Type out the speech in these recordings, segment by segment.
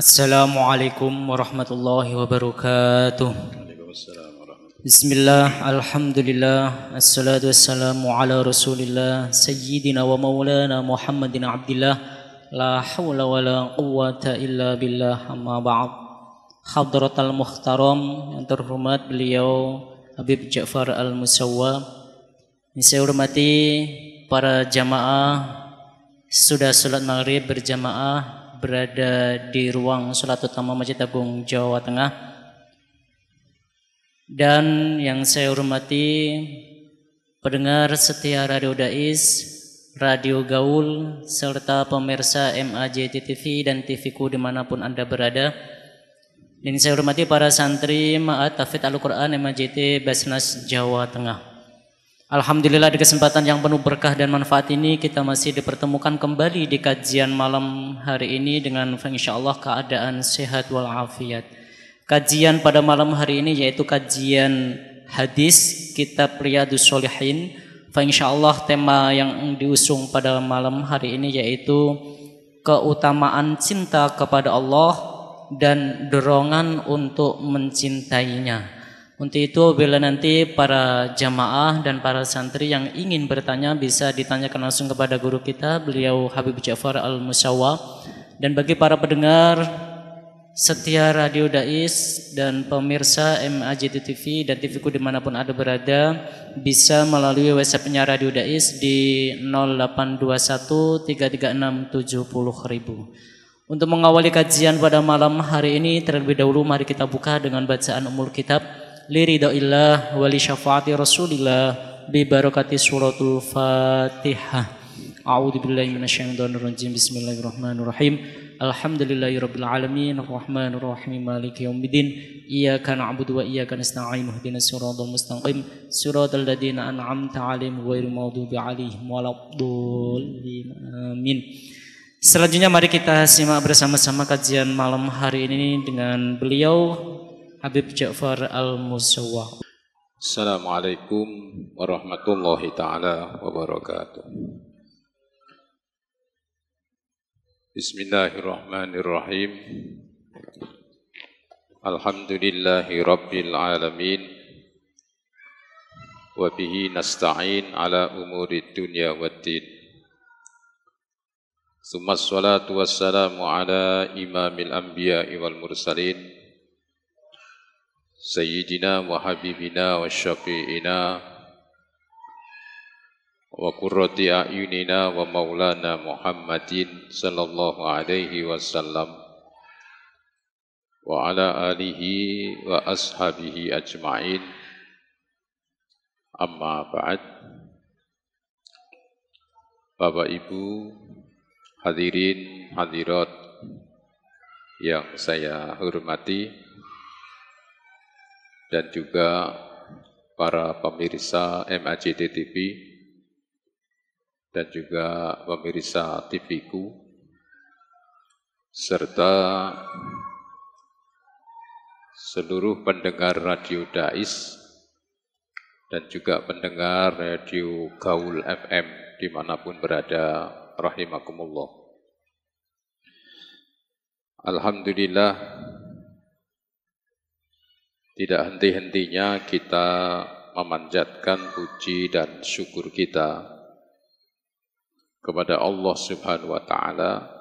Assalamualaikum warahmatullahi wabarakatuh. Waalaikumsalam warahmatullahi Bismillah, alhamdulillah, assalatu wassalamu ala rasulillah Sayyidina wa maulana Muhammadin abdillah La hawla wa la quwwata illa billah, amma ba'd. Hadratal muhtaram, yang terhormat beliau Habib Ja'far Al-Musawwa, yang saya hormati para jamaah sudah salat maghrib berjamaah berada di ruang salat utama Masjid Agung Jawa Tengah, dan yang saya hormati pendengar setia Radio Dais, Radio Gaul, serta pemirsa MAJT TV dan TVku dimanapun Anda berada. Dan saya hormati para santri Ma'at Tahfidz Al-Quran MAJT Basnas Jawa Tengah. Alhamdulillah, di kesempatan yang penuh berkah dan manfaat ini kita masih dipertemukan kembali di kajian malam hari ini dengan insyaallah keadaan sehat walafiat. Kajian pada malam hari ini yaitu kajian hadis kitab Riyadhus Shalihin. Insyaallah tema yang diusung pada malam hari ini yaitu keutamaan cinta kepada Allah dan dorongan untuk mencintainya. Untuk itu bila nanti para jamaah dan para santri yang ingin bertanya bisa ditanyakan langsung kepada guru kita, beliau Habib Ja'far Al-Musawwa. Dan bagi para pendengar setia Radio Dais dan pemirsa MAJT TV dan TVku dimanapun Anda berada, bisa melalui WhatsApp-nya Radio Dais di 0821 336 70.000. Untuk mengawali kajian pada malam hari ini, terlebih dahulu mari kita buka dengan bacaan Ummul Kitab Lirida'illah wa li syafaati Rasulillah bi barakati suratul Fatihah. A'udzu billahi minasyaitonir rajim. Bismillahirrahmanirrahim. Alhamdulillahirabbil alamin arrahmanir rahim maliki yaumiddin. Iyyaka na'budu wa iyyaka nasta'in ihdinas siratal mustaqim siratal ladzina an'amta 'alaihim ghairil maghdubi 'alaihim waladdallin. Amin. Selanjutnya mari kita simak bersama-sama kajian malam hari ini dengan beliau Habib Ja'far Al-Musawwa. Assalamualaikum warahmatullahi ta'ala wabarakatuh. Bismillahirrahmanirrahim. Alhamdulillahi rabbil alamin. Wa bihi nasta'in ala umuri dunya waddin. Summa salatu wassalamu ala imamil anbiya'i wal mursalin Sayyidina wa habibina wa syafi'ina wa qurrati a'yunina wa maulana Muhammadin sallallahu alaihi wasallam wa ala alihi wa ashabihi ajma'in. Amma ba'd. Bapak Ibu hadirin hadirat yang saya hormati, dan juga para pemirsa MAJT TV dan juga pemirsa TVku, serta seluruh pendengar Radio Dais dan juga pendengar Radio Gaul FM dimanapun berada, rahimakumullah. Alhamdulillah, tidak henti-hentinya kita memanjatkan puji dan syukur kita kepada Allah Subhanahu wa Ta'ala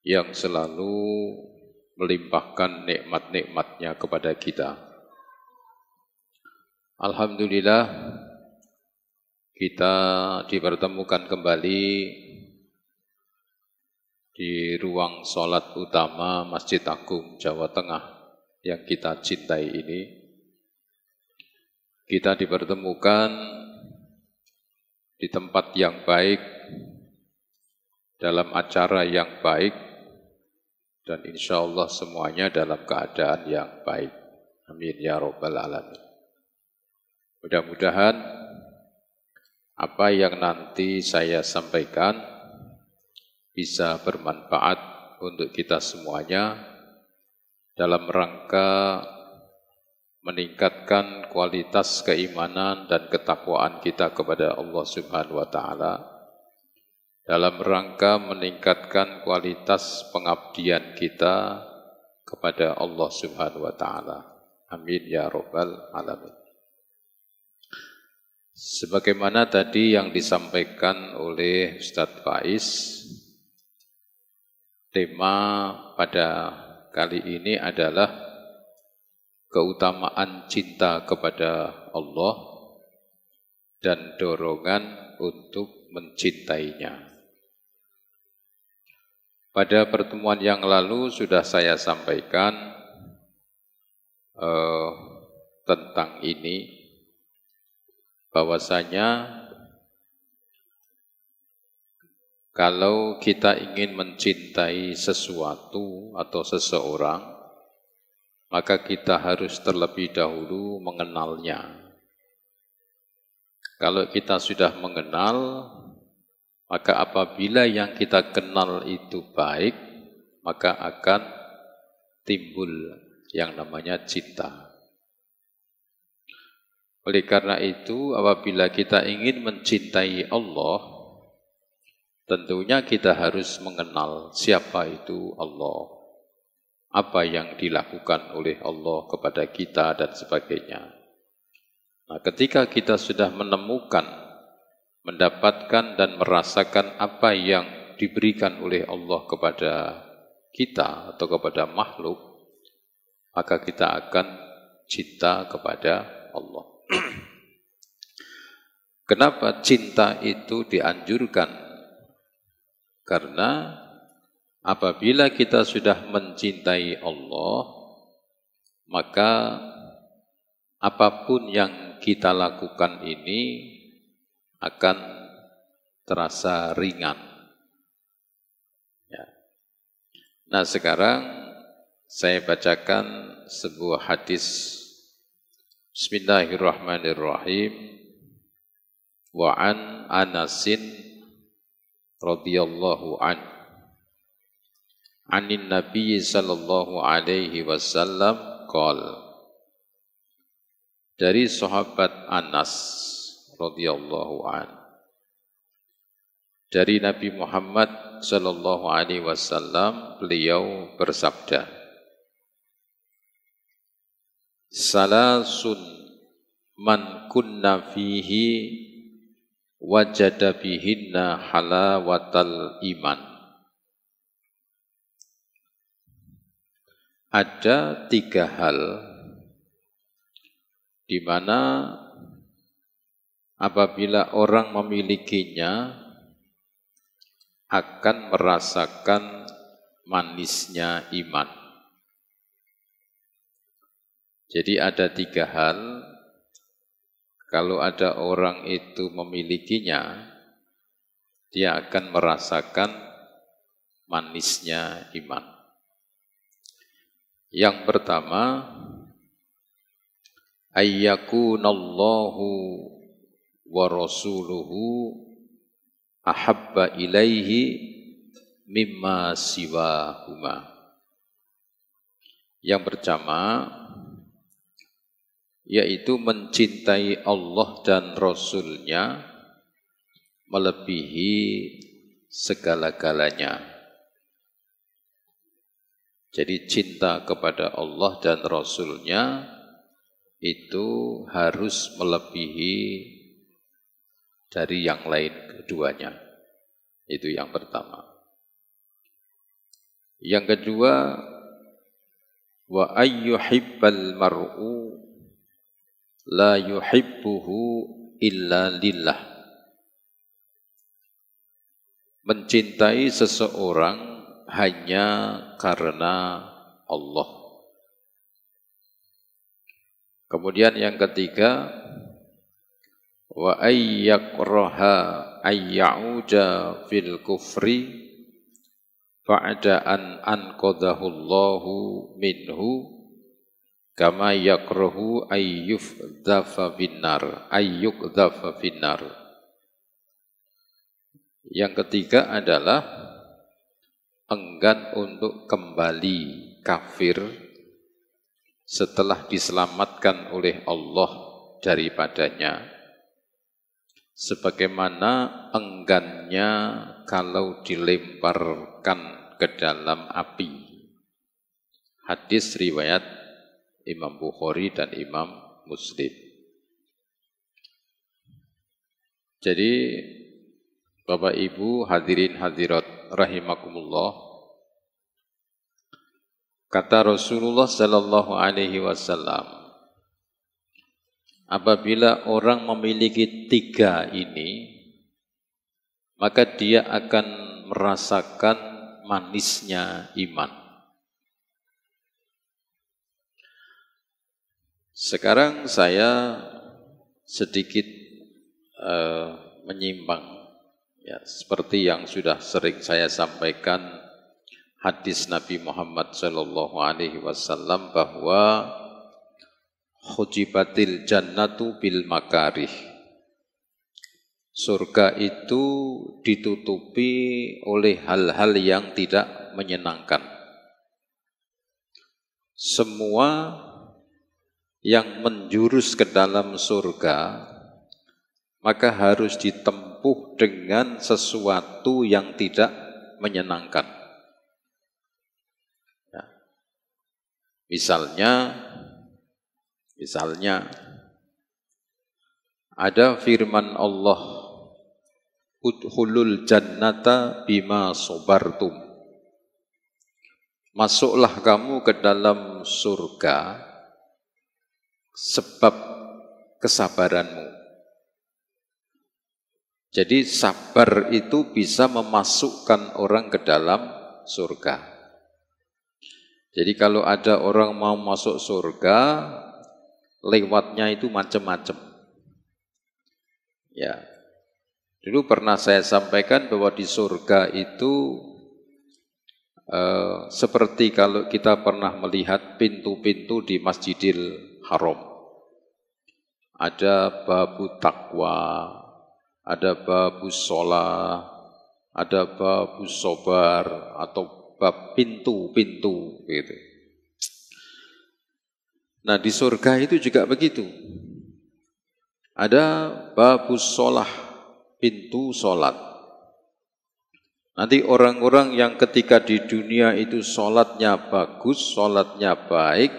yang selalu melimpahkan nikmat-nikmatnya kepada kita. Alhamdulillah, kita dipertemukan kembali di ruang sholat utama Masjid Agung Jawa Tengah yang kita cintai ini. Kita dipertemukan di tempat yang baik, dalam acara yang baik, dan insya Allah semuanya dalam keadaan yang baik. Amin ya rabbal alamin. Mudah-mudahan apa yang nanti saya sampaikan bisa bermanfaat untuk kita semuanya dalam rangka meningkatkan kualitas keimanan dan ketakwaan kita kepada Allah Subhanahu wa Ta'ala, dalam rangka meningkatkan kualitas pengabdian kita kepada Allah Subhanahu wa Ta'ala. Amin ya Rabbal Alamin. Sebagaimana tadi yang disampaikan oleh Ustadz Faiz, tema pada kali ini adalah keutamaan cinta kepada Allah dan dorongan untuk mencintainya. Pada pertemuan yang lalu sudah saya sampaikan tentang ini, bahwasanya kalau kita ingin mencintai sesuatu atau seseorang, maka kita harus terlebih dahulu mengenalnya. Kalau kita sudah mengenal, maka apabila yang kita kenal itu baik, maka akan timbul yang namanya cinta. Oleh karena itu, apabila kita ingin mencintai Allah, tentunya kita harus mengenal siapa itu Allah, apa yang dilakukan oleh Allah kepada kita dan sebagainya. Nah, ketika kita sudah menemukan, mendapatkan dan merasakan apa yang diberikan oleh Allah kepada kita atau kepada makhluk, maka kita akan cinta kepada Allah. Kenapa cinta itu dianjurkan? Karena apabila kita sudah mencintai Allah, maka apapun yang kita lakukan ini akan terasa ringan. Ya. Nah, sekarang saya bacakan sebuah hadis. Bismillahirrahmanirrahim. Wa an Anasin radhiyallahu an. Anin Nabi sallallahu alaihi wasallam qala. Dari sahabat Anas radhiyallahu an, dari Nabi Muhammad sallallahu alaihi wasallam, beliau bersabda, salasun man kunna fihi wajada bihinna halawatal iman. Ada 3 hal di mana apabila orang memilikinya akan merasakan manisnya iman. Jadi ada 3 hal, kalau ada orang itu memilikinya, dia akan merasakan manisnya iman. Yang pertama, ayyakunallahu wa rasuluhu ahabba ilaihi mimma siwahuma. Yang pertama, yaitu mencintai Allah dan Rasul-Nya melebihi segala-galanya. Jadi cinta kepada Allah dan Rasul-Nya itu harus melebihi dari yang lain keduanya. Itu yang pertama. Yang kedua, wa ayyuhibbal mar'u la yuhibbuhu illa lillah. Mencintai seseorang hanya karena Allah. Kemudian yang ketiga, wa ayyakraha ayyauja fil kufri ba'da an anqadahu Allahu minhu kama yakrahu ayyukdhafa finnar. Yang ketiga adalah enggan untuk kembali kafir setelah diselamatkan oleh Allah daripadanya, sebagaimana enggannya kalau dilemparkan ke dalam api. Hadis riwayat Imam Bukhari dan Imam Muslim. Jadi Bapak Ibu hadirin hadirat rahimakumullah, kata Rasulullah sallallahu alaihi wasallam, apabila orang memiliki 3 ini, maka dia akan merasakan manisnya iman. Sekarang saya sedikit menyimpang, ya, seperti yang sudah sering saya sampaikan hadis Nabi Muhammad sallallahu alaihi wasallam bahwa hujibatil jannatu bil makarih. Surga itu ditutupi oleh hal-hal yang tidak menyenangkan. Semua yang menjurus ke dalam surga maka harus ditempuh dengan sesuatu yang tidak menyenangkan. Ya. Misalnya ada firman Allah, udkhulul jannata bima sabartum. Masuklah kamu ke dalam surga sebab kesabaranmu. Jadi sabar itu bisa memasukkan orang ke dalam surga. Jadi kalau ada orang mau masuk surga, lewatnya itu macam-macam. Ya. Dulu pernah saya sampaikan bahwa di surga itu seperti kalau kita pernah melihat pintu-pintu di Masjidil Haram. Ada babu taqwa, ada babu sholah, ada babu sobar, atau bab pintu-pintu gitu. Nah di surga itu juga begitu. Ada babu sholah, pintu sholat. Nanti orang-orang yang ketika di dunia itu sholatnya bagus, sholatnya baik,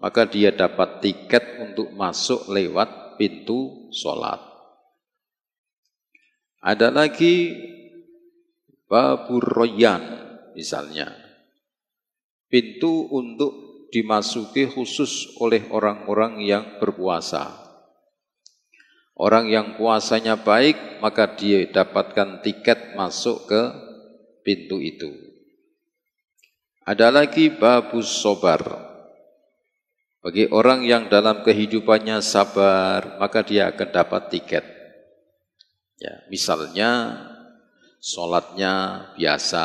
maka dia dapat tiket untuk masuk lewat pintu sholat. Ada lagi babur royan misalnya, pintu untuk dimasuki khusus oleh orang-orang yang berpuasa. Orang yang puasanya baik, maka dia dapatkan tiket masuk ke pintu itu. Ada lagi babus sobar. Bagi orang yang dalam kehidupannya sabar, maka dia akan dapat tiket. Ya, misalnya sholatnya biasa,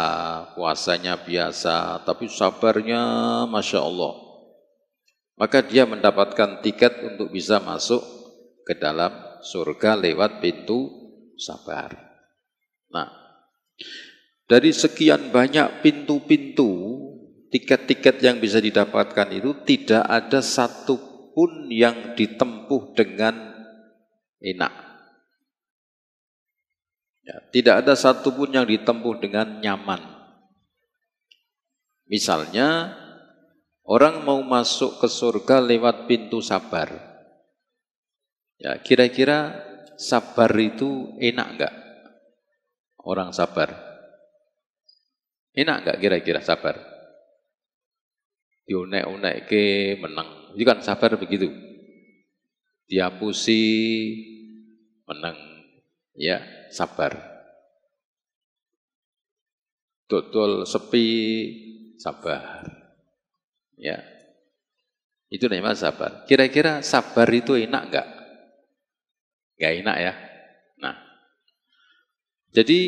puasanya biasa, tapi sabarnya Masya Allah. Maka dia mendapatkan tiket untuk bisa masuk ke dalam surga lewat pintu sabar. Nah, dari sekian banyak pintu-pintu, tiket-tiket yang bisa didapatkan itu tidak ada satupun yang ditempuh dengan enak. Ya, tidak ada satupun yang ditempuh dengan nyaman. Misalnya, orang mau masuk ke surga lewat pintu sabar. Ya, kira-kira sabar itu enak enggak? Orang sabar. Enak enggak kira-kira sabar? Diunek-unek ke menang. Itu kan sabar begitu. Diapusi menang. Ya, sabar. Dodol sepi, sabar. Ya. Itu namanya sabar. Kira-kira sabar itu enak enggak? Enggak enak ya. Nah. Jadi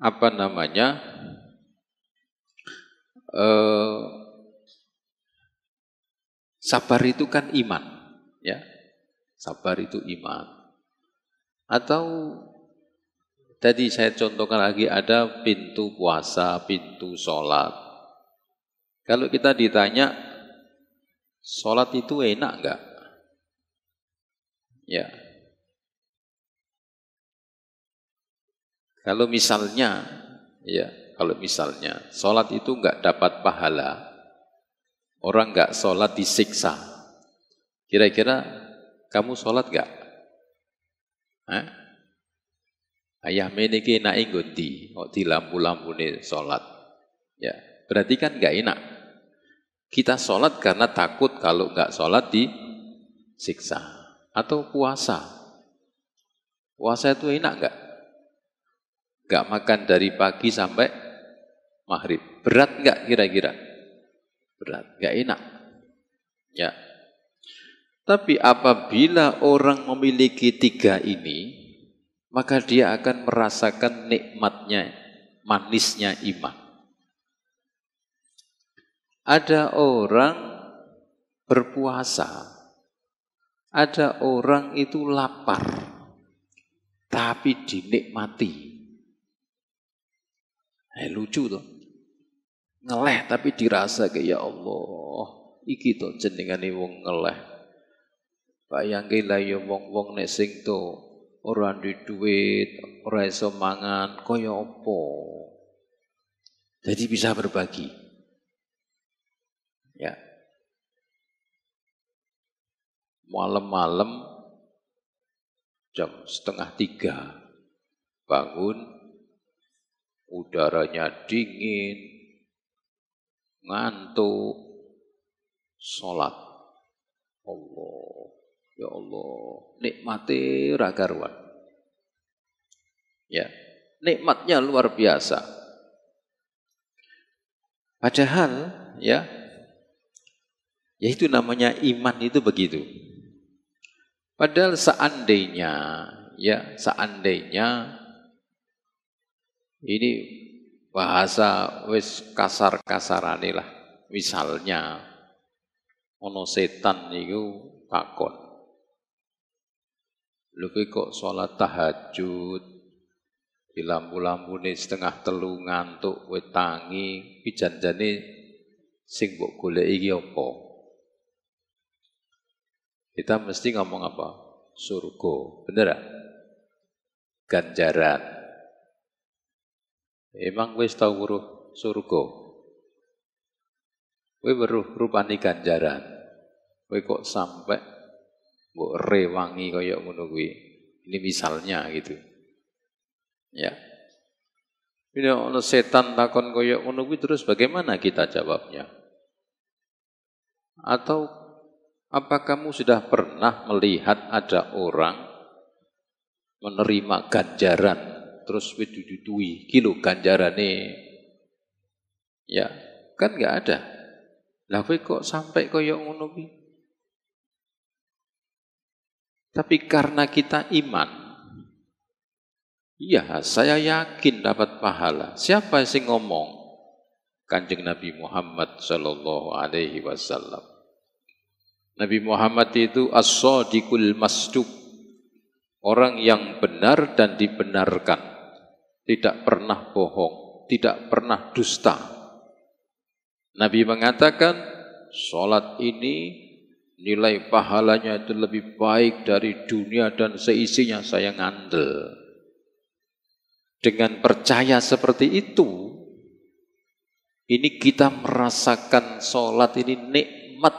apa namanya? Sabar itu kan iman, ya. Sabar itu iman. Atau tadi saya contohkan lagi ada pintu puasa, pintu sholat. Kalau kita ditanya, sholat itu enak enggak? Ya. Kalau misalnya, ya, kalau misalnya sholat itu enggak dapat pahala, orang enggak sholat disiksa. Kira-kira kamu sholat enggak? Hah? Ayah meniki naik gondi, kok di lampu-lampu nih sholat. Ya, berarti kan enggak enak. Kita sholat karena takut kalau enggak sholat disiksa. Atau puasa. Puasa itu enak enggak? Enggak makan dari pagi sampai maghrib. Berat enggak kira-kira? Berat, enggak enak. Ya. Tapi apabila orang memiliki tiga ini, maka dia akan merasakan nikmatnya, manisnya iman. Ada orang berpuasa, ada orang itu lapar, tapi dinikmati. Lucu tuh. Ngeleh tapi dirasa kayak ya Allah, iki to jenengane wong ngeleh. Bayangke lah ya wong-wong nek sing to ora duwe duit, ora iso mangan, kaya apa? Jadi bisa berbagi. Ya. Malam-malam jam 2:30 bangun, udaranya dingin, ngantuk, sholat. Allah, ya Allah, nikmati ra karuan. Ya, nikmatnya luar biasa. Padahal, ya itu namanya iman itu begitu. Padahal seandainya ini bahasa wis kasar-kasarane lah. Misalnya ono setan niku takon. Lho kok sholat tahajud di lampu-lampune 2:30 ngantuk kowe tangi, iki janjane sing mbok goleki iki apa? Kita mesti ngomong apa? Surga, bener gak? Ganjaran. Emang wis tau weruh surga? Kowe weruh rupane ganjaran. Kowe kok sampai mbok rewangi kaya ngono kuwi. Ini misalnya gitu. Ya. Ini ono setan takon kaya ngono kuwi terus bagaimana kita jawabnya? Atau apa kamu sudah pernah melihat ada orang menerima ganjaran terus widudui kilo ganjarane? Ya, kan enggak ada. Lah kowe kok sampai kaya ngono kuwi? Tapi karena kita iman, iya saya yakin dapat pahala. Siapa sing ngomong? Kanjeng Nabi Muhammad sallallahu alaihi wasallam. Nabi Muhammad itu as-shadiqul masduq, orang yang benar dan dibenarkan, tidak pernah bohong, tidak pernah dusta. Nabi mengatakan, sholat ini nilai pahalanya itu lebih baik dari dunia dan seisinya, saya ngandel. Dengan percaya seperti itu, ini kita merasakan sholat ini nikmat.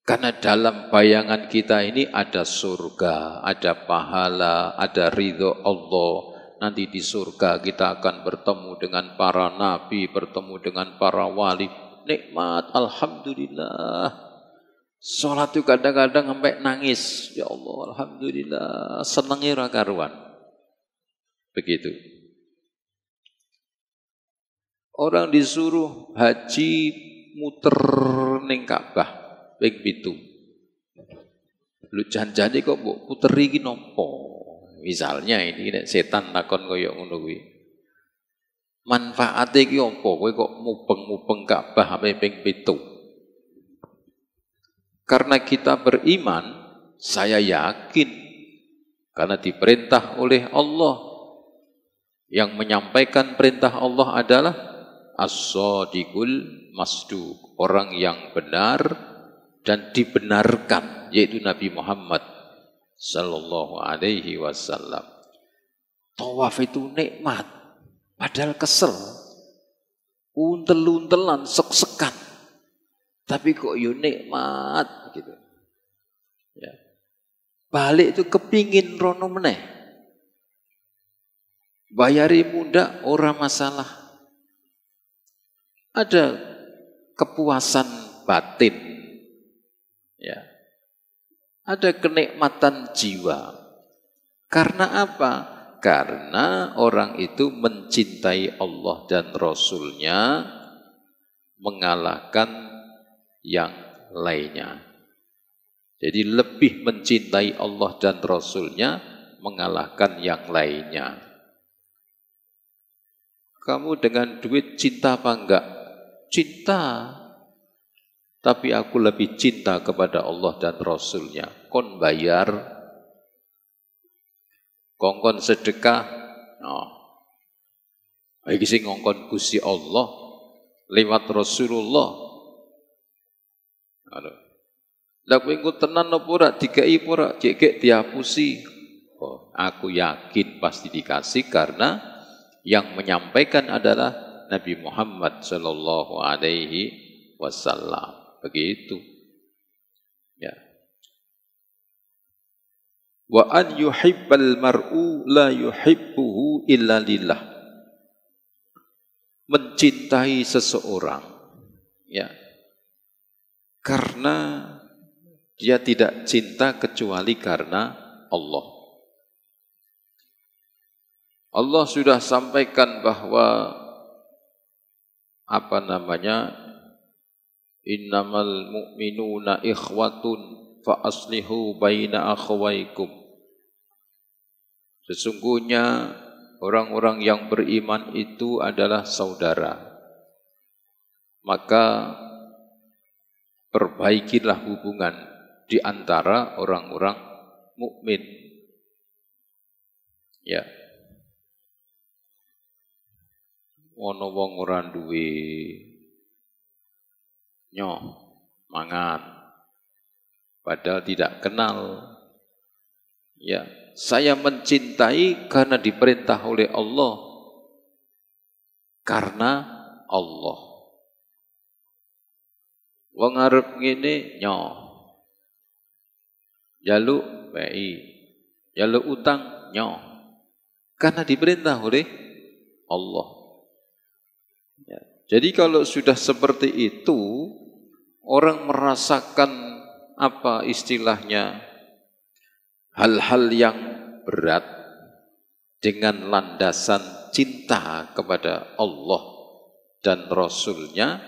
Karena dalam bayangan kita ini ada surga, ada pahala, ada ridho Allah. Nanti di surga kita akan bertemu dengan para nabi, bertemu dengan para wali. Nikmat, alhamdulillah. Sholat itu kadang-kadang sampai nangis. Ya Allah, alhamdulillah. Senengnya ra karuan. Begitu. Orang disuruh haji muter ning Ka'bah. Ping 7. Lu janjane kok mbok puteri iki napa? Misalnya ini nek setan takon kaya ngono kuwi. Manfaate iki apa? Kowe kok mubeng-mubeng Ka'bah sampai ping 7. Karena kita beriman, saya yakin karena diperintah oleh Allah. Yang menyampaikan perintah Allah adalah as-shadiqul masduq, orang yang benar dan dibenarkan, yaitu Nabi Muhammad sallallahu alaihi wasallam. Tawaf itu nikmat, padahal kesel. Untel-untelan, sek-sekan. Tapi kok yo nikmat gitu. Ya. Balik itu kepingin rono meneh. Bayari muda ora masalah. Ada kepuasan batin. Ya. Ada kenikmatan jiwa. Karena apa? Karena orang itu mencintai Allah dan Rasul-Nya mengalahkan yang lainnya. Jadi lebih mencintai Allah dan Rasul-Nya mengalahkan yang lainnya. Kamu dengan duit cinta apa enggak? Cinta. Tapi aku lebih cinta kepada Allah dan Rasul-Nya. Kon bayar, kongkon sedekah. Oh. Iki sing ngongkon Gusti Allah lewat Rasulullah. Lah kowe engko tenan apa ora dikai apa ora jek dihapusi. Oh, aku yakin pasti dikasih karena yang menyampaikan adalah Nabi Muhammad sallallahu alaihi wasallam. Begitu. Ya. Wa an yuhibbal mar'u la yuhibbuhu illa lillah. Mencintai seseorang, ya, karena dia tidak cinta kecuali karena Allah. Allah sudah sampaikan bahwa innamal mu'minuna ikhwatun fa aslihu baina akhawaikum. Sesungguhnya orang-orang yang beriman itu adalah saudara. Maka perbaikilah hubungan di antara orang-orang mukmin. Ya. Ono wong ora duwe nyoh mangan padahal tidak kenal. Ya, saya mencintai karena diperintah oleh Allah. Karena Allah. Wong arep ngene nyoh. Jaluk PI, jaluk utang nyoh. Karena diperintah oleh Allah. Ya. Jadi kalau sudah seperti itu, orang merasakan apa istilahnya, hal-hal yang berat dengan landasan cinta kepada Allah dan Rasul-Nya,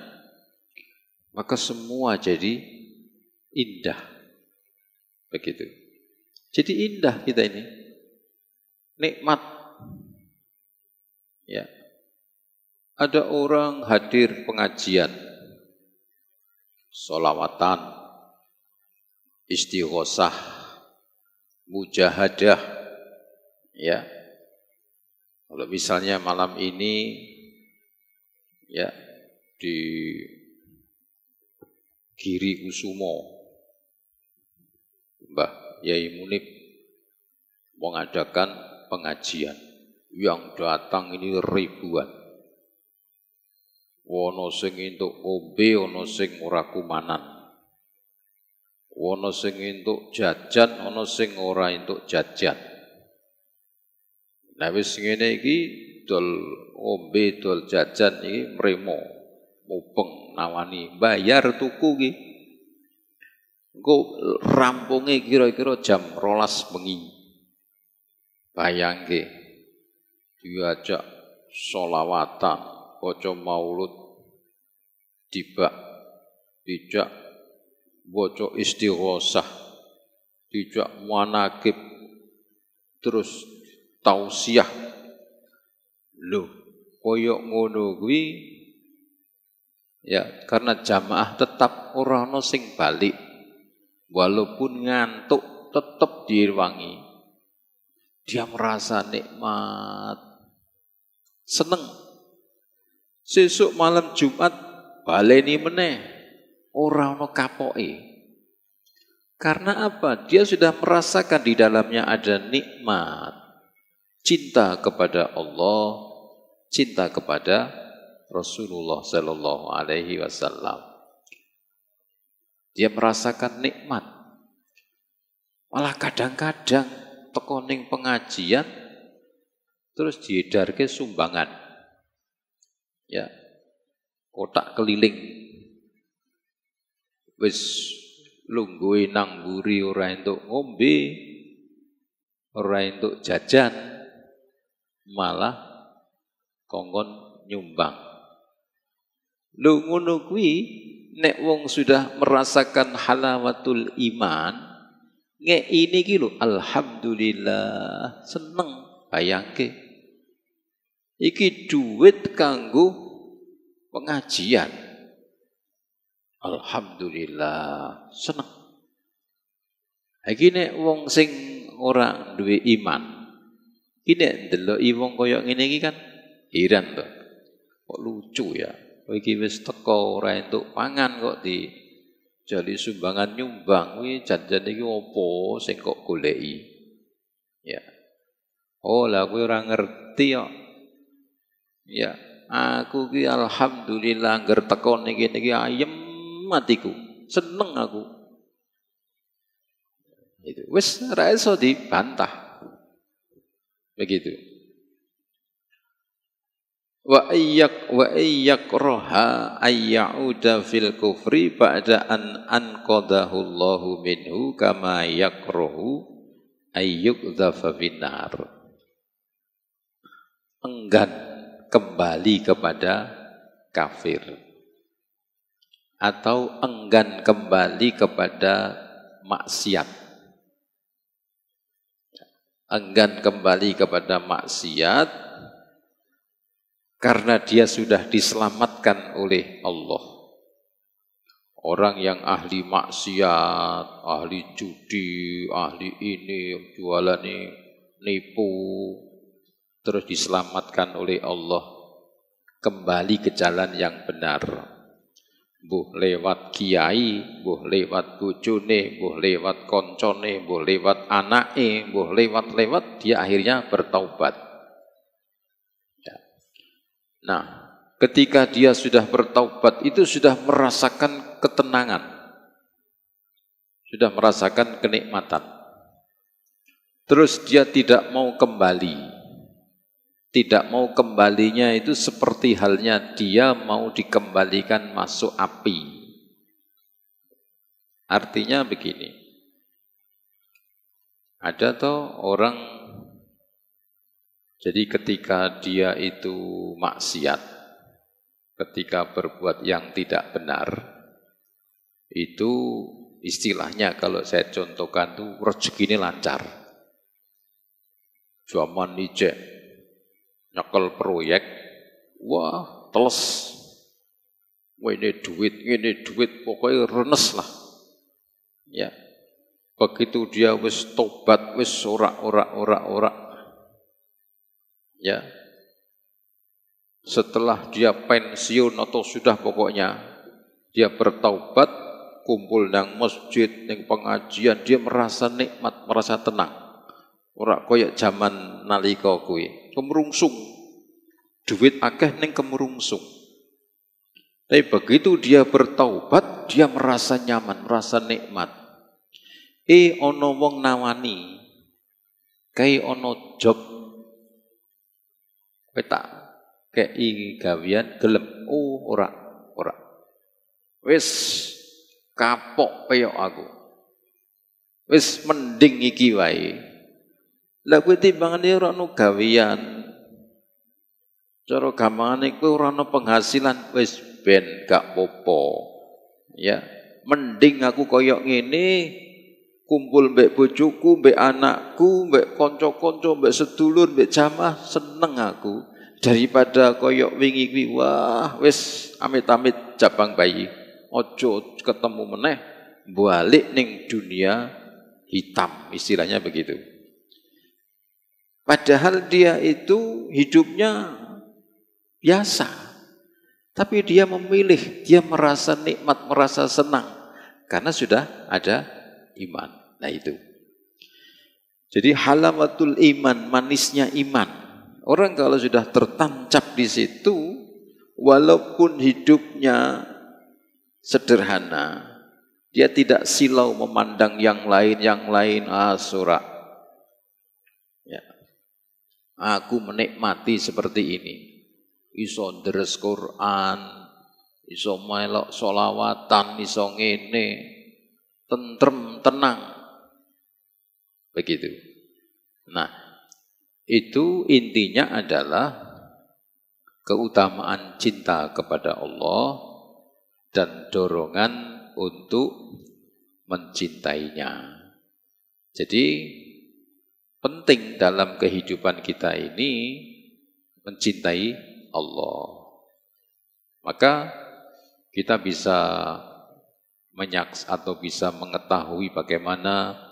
maka semua jadi indah. Begitu. Jadi indah kita ini. Nikmat. Ya. Ada orang hadir pengajian, sholawatan, istighosah, mujahadah, ya. Kalau misalnya malam ini, ya, di Giri Kusumo, Mbah Yai Munib mengadakan pengajian, yang datang ini ribuan. Wono sing entuk ngombe, ono sing ora kumanan. Wono sing entuk jajan, ono sing ora entuk jajan. Nah wis ngene iki dol ngombe, dol jajan iki mremo, mupeng nawani bayar tuku iki. Engko rampunge kira-kira jam 12 bengi. Bayangke diajak sholawatan, baca maulud, dijak baca istighosah, dijak manaqib, terus tausiah. Lho, koyok ngono kuwi ya karena jamaah tetap ora ana sing balik. Walaupun ngantuk tetap diwangi. Dia merasa nikmat, seneng. Sesuk malam Jumat baleni meneh, ora ono kapoke. Karena apa? Dia sudah merasakan di dalamnya ada nikmat. cinta kepada Allah, cinta kepada Rasulullah Sallallahu Alaihi Wasallam. Dia merasakan nikmat. Malah kadang-kadang tekoning pengajian terus diedarke sumbangan. Ya, kotak keliling. Wis lungguhe nang mburi ora entuk ngombe, ora entuk jajan, malah kongkon nyumbang. Lho ngono kuwi nek wong sudah merasakan halawatul iman, ngek ini ki lho alhamdulillah, seneng bayangke. Iki duit kanggo pengajian. Alhamdulillah, seneng. Iki nek wong sing ora duwe iman, iki nek ndeloki wong kaya ngene iki kan heran to. Kok lucu ya. Kowe iki wis teko ora entuk pangan kok di jali sumbangan nyumbang kuwi jan-jan iki opo sing kok goleki. Ya. Oh, lah kowe ora ngerti kok. Ya, aku ki alhamdulillah ngger teko niki ayem matiku. Seneng aku. Itu wis ora iso dibantah. Begitu. Wa iyyak roha ayyauda fil kufri ba'da an anqadahu Allahu minhu kama yakrahu ayyukdhafa finnar. Enggan kembali kepada kafir atau enggan kembali kepada maksiat. Enggan kembali kepada maksiat karena dia sudah diselamatkan oleh Allah. Orang yang ahli maksiat, ahli judi, ahli ini, jualan ini, nipu, terus diselamatkan oleh Allah. Kembali ke jalan yang benar. Mbuh lewat kiai, mbuh lewat bojone, mbuh lewat koncone, mbuh lewat anake, mbuh lewat-lewat, dia akhirnya bertaubat. Nah, ketika dia sudah bertaubat itu sudah merasakan ketenangan, sudah merasakan kenikmatan. Terus dia tidak mau kembali. Tidak mau kembalinya itu seperti halnya dia mau dikembalikan masuk api. Artinya begini, ada toh orang. Jadi ketika dia itu maksiat, ketika berbuat yang tidak benar, itu istilahnya kalau saya contohkan itu rezekinya lancar. Zaman ijek, nyekel proyek, wah teles. Wah ini duit, pokoknya renes lah. Ya, begitu dia wis tobat, wis ora. Ya, setelah dia pensiun atau sudah pokoknya dia bertaubat, kumpul nang masjid, nang pengajian, dia merasa nikmat, merasa tenang. Ora koyo zaman nalika kuwi, kemerungsung. Duit akeh ning kemerungsung. Tapi begitu dia bertaubat, dia merasa nyaman, merasa nikmat. Ono wong nawani, kae ono job tak kei gawian gelem ora wis kapok peyok aku wis mending iki wae lah kuwi timbangane ora ono gawian cara gampangane kuwi ora ono penghasilan wis ben gak popo ya mending aku koyok ngene kumpul mbek bojoku, mbek anakku, mbek kanca-kanca, mbek sedulur, mbek jamaah, seneng aku daripada koyok wingi kuwi wah wis amit-amit jabang bayi. Ojo ketemu meneh balik ning dunia hitam, istilahnya begitu. Padahal dia itu hidupnya biasa. Tapi dia memilih, dia merasa nikmat, merasa senang karena sudah ada iman. Nah itu. Jadi halamatul iman, manisnya iman. Orang kalau sudah tertancap di situ, walaupun hidupnya sederhana, dia tidak silau memandang yang lain surak. Ya. Aku menikmati seperti ini. Iso deres Quran, iso melok solawatan, iso ngene, tentrem, tenang. Begitu. Nah, itu intinya adalah keutamaan cinta kepada Allah dan dorongan untuk mencintainya. Jadi penting dalam kehidupan kita ini mencintai Allah. Maka kita bisa bisa mengetahui bagaimana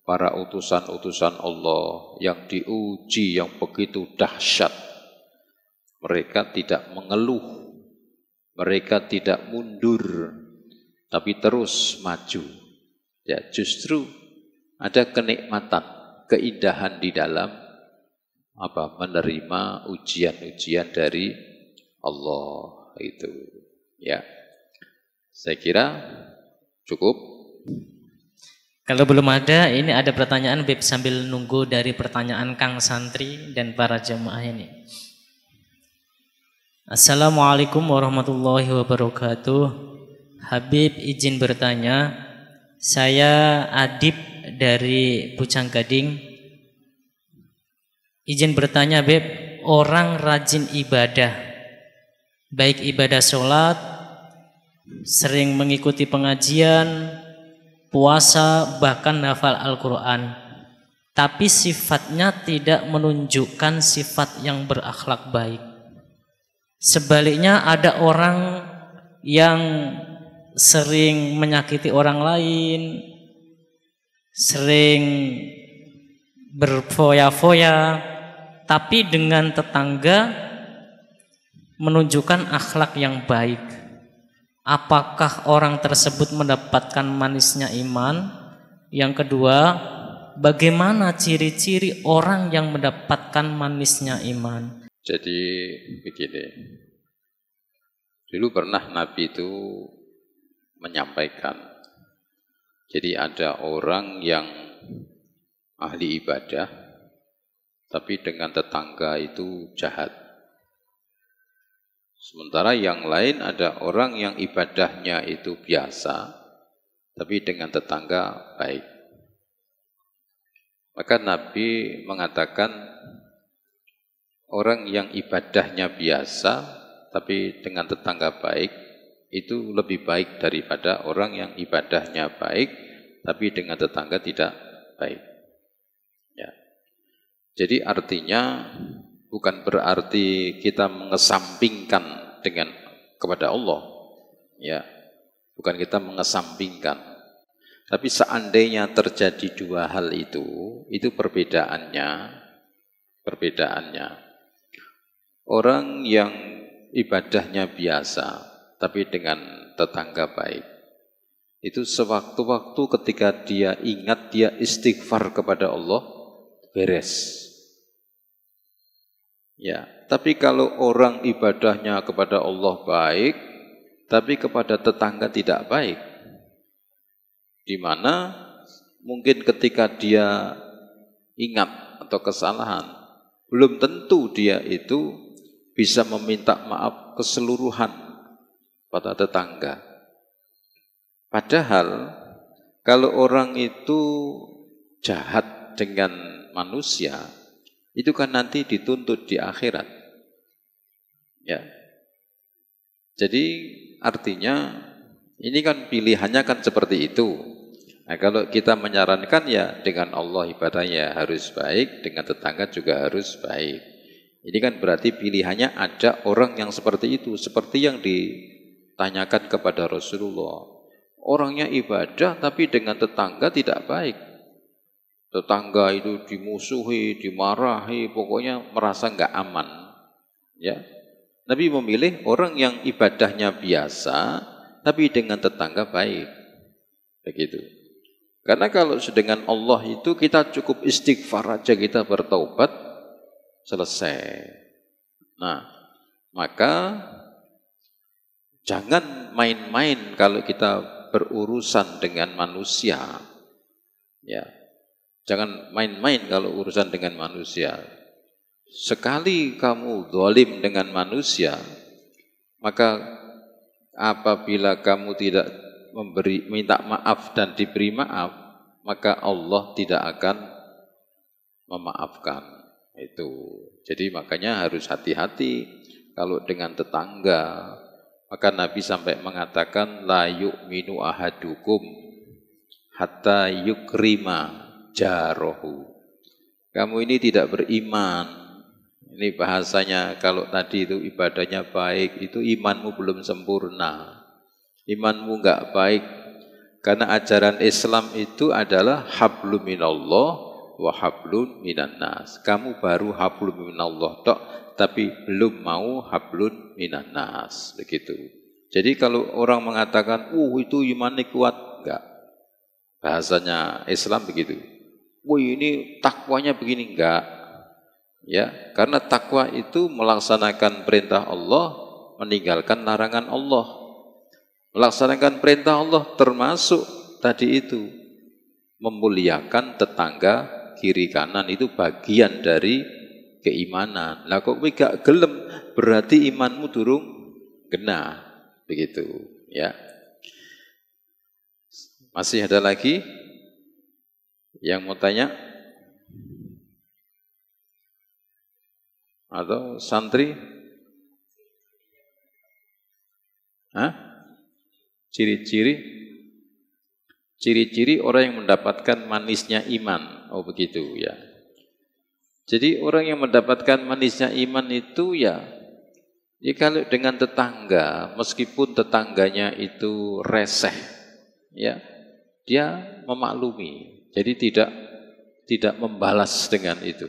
para utusan-utusan Allah yang diuji yang begitu dahsyat. Mereka tidak mengeluh, mereka tidak mundur, tapi terus maju. Ya, justru ada kenikmatan, keindahan di dalam menerima ujian-ujian dari Allah itu. Ya, saya kira cukup. Kalau belum ada, ini ada pertanyaan Beb sambil nunggu dari pertanyaan Kang Santri dan para jemaah ini. Assalamualaikum warahmatullahi wabarakatuh. Habib izin bertanya, saya Adib dari Pucang Gading. Izin bertanya Beb, orang rajin ibadah, baik ibadah sholat, sering mengikuti pengajian, puasa, bahkan hafal Al-Quran, tapi sifatnya tidak menunjukkan sifat yang berakhlak baik. Sebaliknya ada orang yang sering menyakiti orang lain, sering berfoya-foya, tapi dengan tetangga menunjukkan akhlak yang baik. Apakah orang tersebut mendapatkan manisnya iman? Yang kedua, bagaimana ciri-ciri orang yang mendapatkan manisnya iman? Jadi begini, dulu pernah Nabi itu menyampaikan, jadi ada orang yang ahli ibadah, tapi dengan tetangga itu jahat. Sementara yang lain ada orang yang ibadahnya itu biasa, tapi dengan tetangga baik. Maka Nabi mengatakan orang yang ibadahnya biasa, tapi dengan tetangga baik, itu lebih baik daripada orang yang ibadahnya baik, tapi dengan tetangga tidak baik. Ya. Jadi artinya bukan berarti kita mengesampingkan kepada Allah, ya, bukan kita mengesampingkan. Tapi seandainya terjadi dua hal itu perbedaannya. Orang yang ibadahnya biasa, tapi dengan tetangga baik, itu sewaktu-waktu ketika dia ingat, dia istighfar kepada Allah, beres. Ya, tapi kalau orang ibadahnya kepada Allah baik, tapi kepada tetangga tidak baik, di mana mungkin ketika dia ingat atau kesalahan, belum tentu dia itu bisa meminta maaf keseluruhan pada tetangga. Padahal kalau orang itu jahat dengan manusia, itu kan nanti dituntut di akhirat. Ya. Jadi artinya ini kan pilihannya kan seperti itu. Nah, kalau kita menyarankan ya dengan Allah ibadahnya harus baik, dengan tetangga juga harus baik. Ini kan berarti pilihannya ada orang yang seperti itu, seperti yang ditanyakan kepada Rasulullah. Orangnya ibadah tapi dengan tetangga tidak baik. Tetangga itu dimusuhi, dimarahi, pokoknya merasa enggak aman. Ya. Nabi memilih orang yang ibadahnya biasa, tapi dengan tetangga baik. Begitu. Karena kalau dengan Allah itu kita cukup istighfar aja, kita bertaubat, selesai. Nah, maka jangan main-main kalau kita berurusan dengan manusia. Ya, jangan main-main kalau urusan dengan manusia. Sekali kamu zalim dengan manusia, maka apabila kamu tidak minta maaf dan diberi maaf, maka Allah tidak akan memaafkan. Itu. Jadi makanya harus hati-hati kalau dengan tetangga. Maka Nabi sampai mengatakan la yu'minu ahadukum hatta yukrima jarohu. Kamu ini tidak beriman. Ini bahasanya kalau tadi itu ibadahnya baik, itu imanmu belum sempurna. Imanmu enggak baik. Karena ajaran Islam itu adalah hablum minallah wa hablun minan nas. Kamu baru hablum minallah tok, tapi belum mau hablun minan nas. Begitu. Jadi kalau orang mengatakan, itu imannya kuat, enggak. Bahasanya Islam begitu. Ini takwanya begini, enggak. Ya, karena takwa itu melaksanakan perintah Allah, meninggalkan larangan Allah. Melaksanakan perintah Allah termasuk tadi itu memuliakan tetangga kiri kanan, itu bagian dari keimanan. Lah kok gak gelem, berarti imanmu durung genah. Begitu, ya. Masih ada lagi yang mau tanya? Atau santri? Ciri-ciri orang yang mendapatkan manisnya iman. Oh begitu ya. Jadi orang yang mendapatkan manisnya iman itu ya kalau dengan tetangga, meskipun tetangganya itu reseh, ya dia memaklumi. Jadi tidak membalas dengan itu.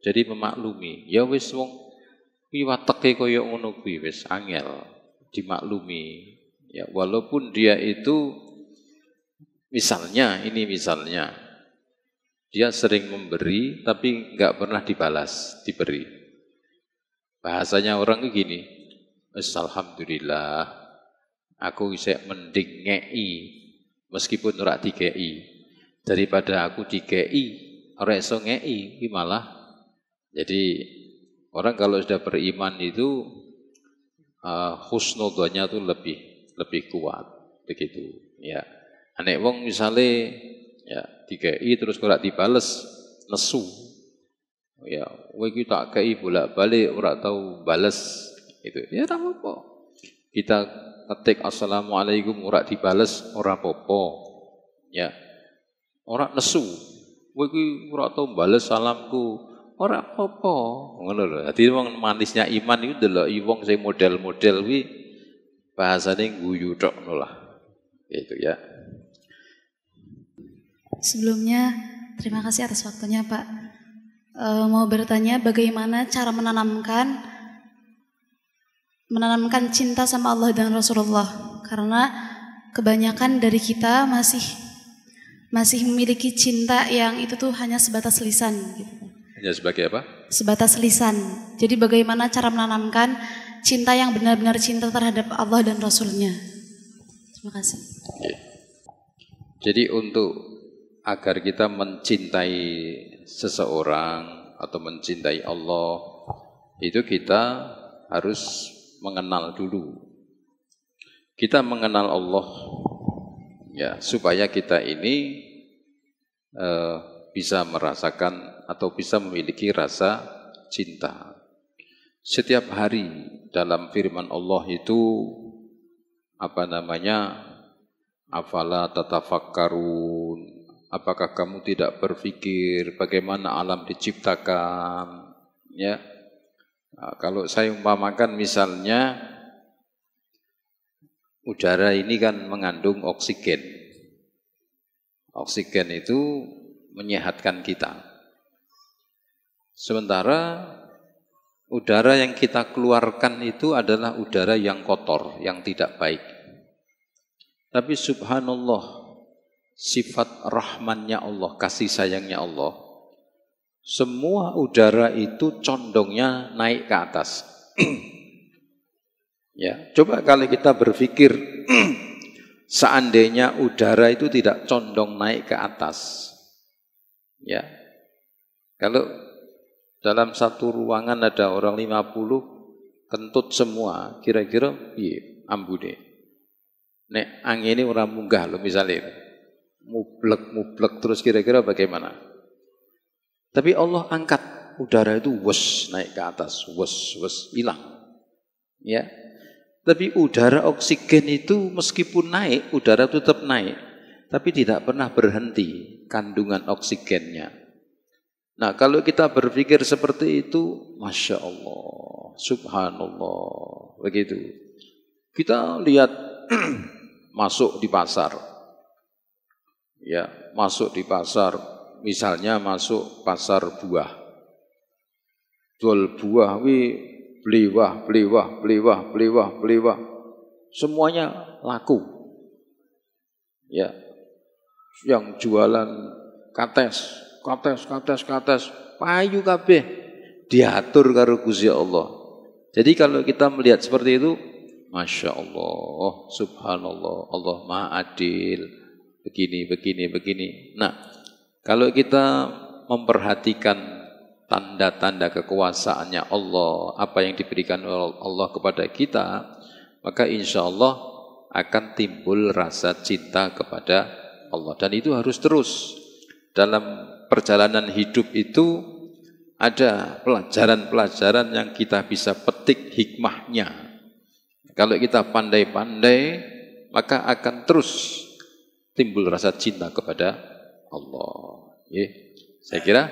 Jadi memaklumi, ya wis wong kuwi wateke kaya ngono kuwi wis angel dimaklumi. Ya walaupun dia itu misalnya dia sering memberi tapi enggak pernah dibalas, diberi. Bahasanya orang gini, alhamdulillah aku bisa mending ngei meskipun ora dikei daripada aku dikei ora iso ngei malah. Jadi orang kalau sudah beriman itu husnudzonnya itu lebih kuat begitu ya. Anek wong misale ya dikei terus ora dibales nesu. Ya, kowe iki tak kei bolak-balik ora tau bales itu. Ya ora apa-apa. Kita ketik assalamualaikum ora dibales ora apa-apa. Ya. Ora nesu. Kowe iki ora tau bales salamku. Ora apa-apa, ngono lho. Dadi wong manisnya iman iku ndeloki wong sing model-model kuwi bahasane guyu tok ngono lah. Gitu ya. Sebelumnya terima kasih atas waktunya, Pak. Mau bertanya bagaimana cara menanamkan cinta sama Allah dan Rasulullah, karena kebanyakan dari kita masih memiliki cinta yang itu tuh hanya sebatas lisan gitu. Hanya sebagai apa? Sebatas lisan. Jadi bagaimana cara menanamkan cinta yang benar-benar cinta terhadap Allah dan Rasulnya? Terima kasih. Jadi agar kita mencintai seseorang atau mencintai Allah, itu kita harus mengenal dulu. Kita mengenal Allah ya supaya kita ini bisa merasakan atau bisa memiliki rasa cinta. Setiap hari dalam firman Allah itu afala tatafakkarun, apakah kamu tidak berpikir bagaimana alam diciptakan ya. Nah, kalau saya umpamakan misalnya udara ini kan mengandung oksigen. Oksigen itu menyehatkan kita. Sementara udara yang kita keluarkan itu adalah udara yang kotor, yang tidak baik. Tapi subhanallah, sifat rahmannya Allah, kasih sayangnya Allah, semua udara itu condongnya naik ke atas. Ya, coba kalau kita berpikir seandainya udara itu tidak condong naik ke atas. Ya. Kalau dalam satu ruangan ada orang 50 kentut semua, kira-kira piye ambune? Nek angin ini orang munggah loh misalnya. Mublek terus kira-kira bagaimana? Tapi Allah angkat udara itu wes naik ke atas, wes hilang. Ya. Tapi udara oksigen itu meskipun naik, udara tetap naik, tapi tidak pernah berhenti kandungan oksigennya. Nah, kalau kita berpikir seperti itu, Masya Allah, Subhanallah, begitu. Kita lihat masuk di pasar. Ya, masuk di pasar, misalnya masuk pasar buah. Jual buah, belewah. Semuanya laku. Ya. Yang jualan kates, payu kabeh diatur karo Gusti Allah. Jadi kalau kita melihat seperti itu, Masya Allah, Subhanallah, Allah Maha Adil, begini. Nah, kalau kita memperhatikan tanda-tanda kekuasaannya Allah, apa yang diberikan oleh Allah kepada kita, maka insya Allah akan timbul rasa cinta kepada Allah. Dan itu harus terus. Dalam perjalanan hidup itu ada pelajaran-pelajaran yang kita bisa petik hikmahnya. Kalau kita pandai-pandai, maka akan terus timbul rasa cinta kepada Allah. Saya kira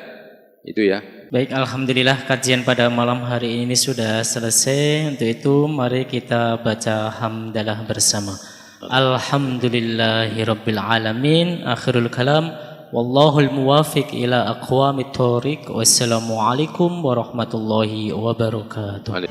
itu ya. Baik, alhamdulillah kajian pada malam hari ini sudah selesai. Untuk itu mari kita baca hamdalah bersama. Alhamdulillahirabbil alamin. Akhirul kalam. Wallahul muwafiq ila aqwamit thoriq. Wassalamualaikum warahmatullahi wabarakatuh.